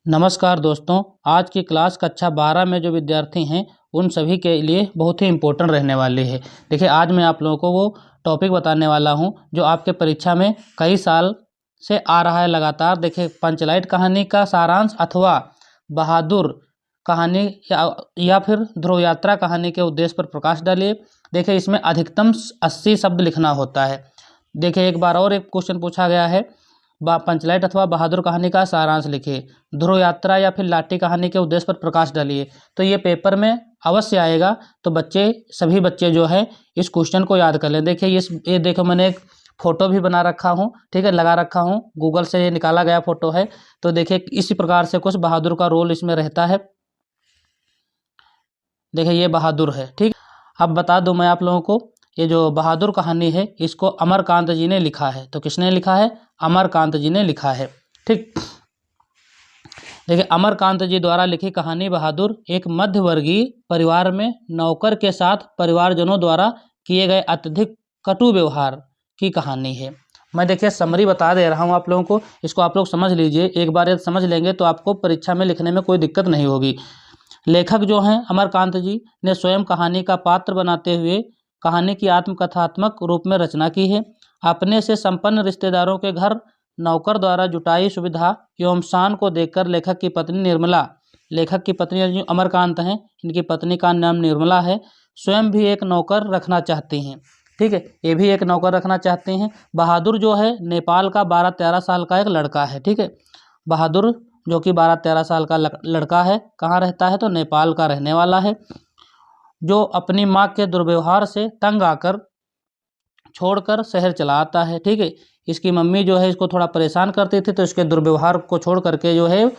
नमस्कार दोस्तों। आज की क्लास कक्षा 12 में जो विद्यार्थी हैं उन सभी के लिए बहुत ही इम्पोर्टेंट रहने वाली है। देखिए, आज मैं आप लोगों को वो टॉपिक बताने वाला हूं जो आपके परीक्षा में कई साल से आ रहा है लगातार। देखिए, पंचलाइट कहानी का सारांश अथवा बहादुर कहानी या फिर ध्रुव यात्रा कहानी के उद्देश्य पर प्रकाश डालिए। देखिए, इसमें अधिकतम 80 शब्द लिखना होता है। देखिए, एक बार और एक क्वेश्चन पूछा गया है, पंचलाइट अथवा बहादुर कहानी का सारांश लिखिए। ध्रुव यात्रा या फिर लाठी कहानी के उद्देश्य पर प्रकाश डालिए। तो ये पेपर में अवश्य आएगा, तो सभी बच्चे जो है इस क्वेश्चन को याद कर लें। देखिए, ये देखो, मैंने एक फोटो भी बना रखा हूँ, ठीक है, लगा रखा हूँ, गूगल से ये निकाला गया फोटो है। तो देखिए, इसी प्रकार से कुछ बहादुर का रोल इसमें रहता है। देखिए, ये बहादुर है, ठीक। अब बता दूं मैं आप लोगों को, ये जो बहादुर कहानी है इसको अमरकांत जी ने लिखा है। तो किसने लिखा है? अमरकांत जी ने लिखा है, ठीक। देखिए, अमरकांत जी द्वारा लिखी कहानी बहादुर एक मध्यवर्गीय परिवार में नौकर के साथ परिवारजनों द्वारा किए गए अत्यधिक कटु व्यवहार की कहानी है। मैं देखिए समरी बता दे रहा हूँ आप लोगों को, इसको आप लोग समझ लीजिए। एक बार ये समझ लेंगे तो आपको परीक्षा में लिखने में कोई दिक्कत नहीं होगी। लेखक जो हैं अमरकांत जी ने स्वयं कहानी का पात्र बनाते हुए कहानी की आत्मकथात्मक रूप में रचना की है। अपने से संपन्न रिश्तेदारों के घर नौकर द्वारा जुटाई सुविधा एवं शान को देखकर लेखक की पत्नी निर्मला, लेखक की पत्नी जो अमरकांत हैं, इनकी पत्नी का नाम निर्मला है, स्वयं भी एक नौकर रखना चाहती हैं, ठीक है, ये भी एक नौकर रखना चाहती हैं। बहादुर जो है नेपाल का 12-13 साल का एक लड़का है, ठीक है। बहादुर जो कि 12-13 साल का लड़का है, कहाँ रहता है? तो नेपाल का रहने वाला है, जो अपनी माँ के दुर्व्यवहार से तंग आकर छोड़कर शहर चला आता है, ठीक है। इसकी मम्मी जो है इसको थोड़ा परेशान करती थी, तो इसके दुर्व्यवहार को छोड़ करके जो है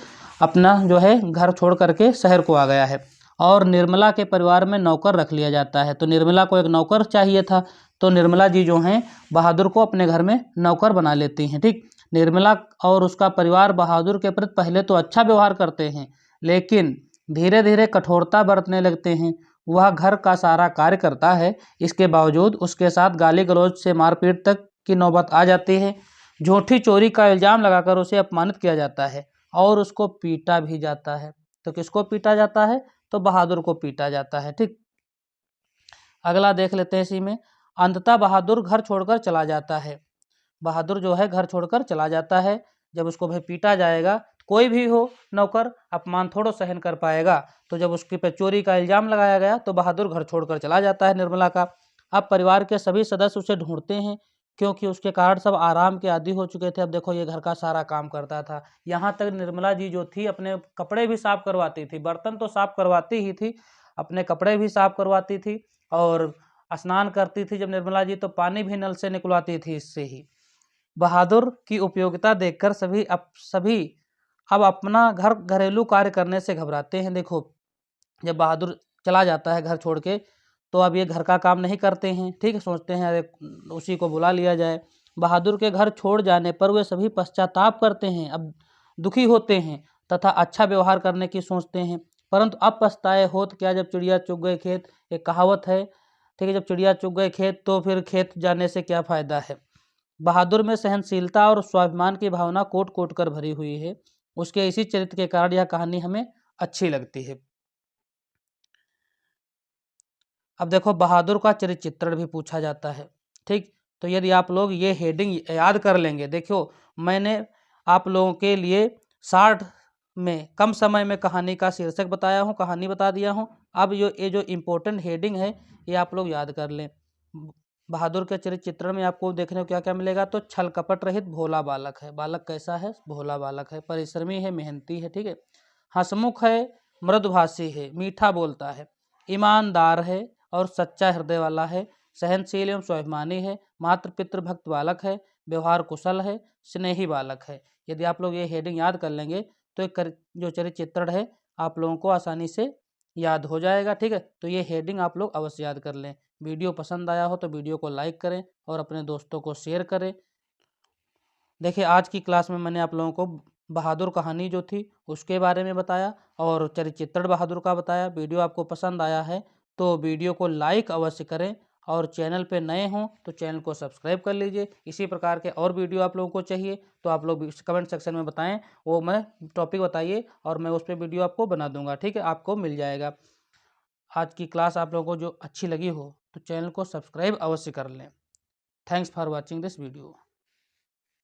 अपना जो है घर छोड़ करके शहर को आ गया है। और निर्मला के परिवार में नौकर रख लिया जाता है। तो निर्मला को एक नौकर चाहिए था, तो निर्मला जी जो हैं बहादुर को अपने घर में नौकर बना लेती हैं, ठीक। निर्मला और उसका परिवार बहादुर के प्रति पहले तो अच्छा व्यवहार करते हैं, लेकिन धीरे धीरे कठोरता बरतने लगते हैं। वह घर का सारा कार्य करता है, इसके बावजूद उसके साथ गाली गलौज से मारपीट तक की नौबत आ जाती है। झूठी चोरी का इल्ज़ाम लगाकर उसे अपमानित किया जाता है और उसको पीटा भी जाता है। तो किसको पीटा जाता है? तो बहादुर को पीटा जाता है, ठीक। अगला देख लेते हैं इसी में। अंततः बहादुर घर छोड़कर चला जाता है। बहादुर जो है घर छोड़कर चला जाता है। जब उसको भाई पीटा जाएगा, कोई भी हो नौकर अपमान थोड़ो सहन कर पाएगा। तो जब उसके पे चोरी का इल्ज़ाम लगाया गया तो बहादुर घर छोड़कर चला जाता है निर्मला का। अब परिवार के सभी सदस्य उसे ढूंढते हैं, क्योंकि उसके कारण सब आराम के आदी हो चुके थे। अब देखो, ये घर का सारा काम करता था, यहाँ तक निर्मला जी जो थी अपने कपड़े भी साफ करवाती थी, बर्तन तो साफ करवाती ही थी, अपने कपड़े भी साफ करवाती थी और स्नान करती थी जब निर्मला जी, तो पानी भी नल से निकलवाती थी इससे ही। बहादुर की उपयोगिता देखकर सभी अब अपना घरेलू कार्य करने से घबराते हैं। देखो, जब बहादुर चला जाता है घर छोड़ के, तो अब ये घर का काम नहीं करते हैं, ठीक है। सोचते हैं अरे उसी को बुला लिया जाए। बहादुर के घर छोड़ जाने पर वे सभी पश्चाताप करते हैं, अब दुखी होते हैं तथा अच्छा व्यवहार करने की सोचते हैं। परंतु अब पछताए होत क्या, जब चिड़िया चुग गए खेत, एक कहावत है, ठीक है। जब चिड़िया चुग गए खेत तो फिर खेत जाने से क्या फायदा है। बहादुर में सहनशीलता और स्वाभिमान की भावना कोट कोट कर भरी हुई है। उसके इसी चरित्र के कारण यह कहानी हमें अच्छी लगती है। अब देखो, बहादुर का चरित्र चित्रण भी पूछा जाता है, ठीक। तो यदि आप लोग ये हेडिंग याद कर लेंगे, देखो मैंने आप लोगों के लिए 60 में कम समय में कहानी का शीर्षक बताया हूँ, कहानी बता दिया हूँ। अब ये जो इम्पोर्टेंट हेडिंग है ये आप लोग याद कर लें। बहादुर के चरित्र चित्रण में आपको देखने को क्या क्या मिलेगा? तो छल कपट रहित भोला बालक है। बालक कैसा है? भोला बालक है। परिश्रमी है, मेहनती है, ठीक है। हंसमुख है, मृदुभाषी है, मीठा बोलता है, ईमानदार है और सच्चा हृदय वाला है, सहनशील एवं स्वाभिमानी है, मातृ पितृ भक्त बालक है, व्यवहार कुशल है, स्नेही बालक है। यदि आप लोग ये हेडिंग याद कर लेंगे तो जो चरित्र चित्रण है आप लोगों को आसानी से याद हो जाएगा, ठीक है। तो ये हेडिंग आप लोग अवश्य याद कर लें। वीडियो पसंद आया हो तो वीडियो को लाइक करें और अपने दोस्तों को शेयर करें। देखिए, आज की क्लास में मैंने आप लोगों को बहादुर कहानी जो थी उसके बारे में बताया और चरित्र चित्रण बहादुर का बताया। वीडियो आपको पसंद आया है तो वीडियो को लाइक अवश्य करें और चैनल पे नए हों तो चैनल को सब्सक्राइब कर लीजिए। इसी प्रकार के और वीडियो आप लोगों को चाहिए तो आप लोग कमेंट सेक्शन में बताएं, वो मैं टॉपिक बताइए और मैं उस पर वीडियो आपको बना दूंगा। ठीक है, आपको मिल जाएगा। आज की क्लास आप लोगों को जो अच्छी लगी हो तो चैनल को सब्सक्राइब अवश्य कर लें। Thanks for watching this video.